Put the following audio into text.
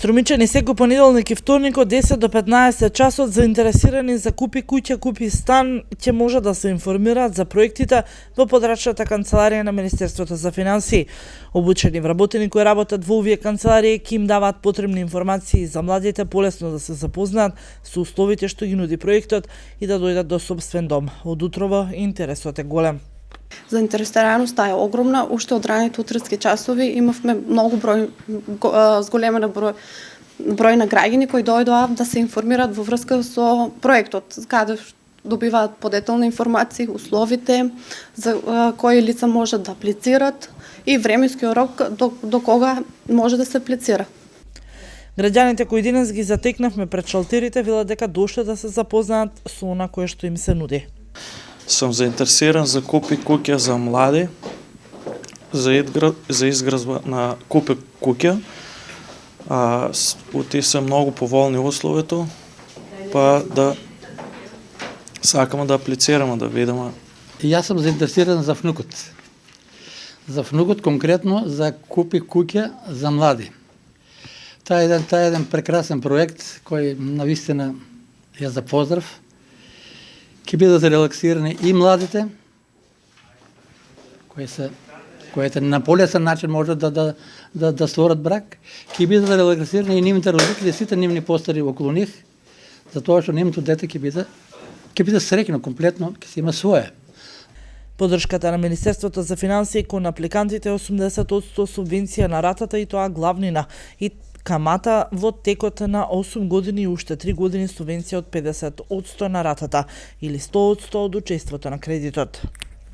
Струмичани секој понеделник и вторник од 10 до 15 часот заинтересирани за купи куќа, купи стан ќе може да се информираат за проектите во подрачната канцеларија на Министерството за финансии. Обучени вработени кои работат во овие канцеларии ќе им даваат потребни информации за младите полесно да се запознаат со условите што ги нуди проектот и да дојдат до собствен дом. Од утрово интересот е голем. Заинтересираноста е огромна. Уште од раните утрински часови имавме многу зголемен број на граѓани кои дојдоа да се информираат во врска со проектот, каде добиваат подетелна информации, условите, за кои лица можат да аплицират и временскиот рок до кога може да се аплицира. Граѓаните кои денес ги затекнавме пред шалтерите велат дека дошле да се запознаат со она кое што им се нуди. Сум заинтересиран за купи куќа за млади, за изградба на купи куќа. Оти се многу поволни условито, па да сакаме да аплицираме, да видиме. Јас сум заинтересиран за внукот. За внукот конкретно за купи куќа за млади. Таа е еден прекрасен проект кој навистина ја за поздрав. Ќе бидат релаксирани и младите, кои на полесен начин можат да створат брак, ќе бидат релаксирани и нивните родители, сите нивни постари околу нив, затоа што нивното дете ќе биде среќно комплетно, ќе си има свое. Поддршката на Министерството за финансии кон апликантите е 80% субвенција на ратата и тоа главнина и камата во текот на 8 години и уште 3 години субвенција од 50% на ратата или 100% од учеството на кредитот.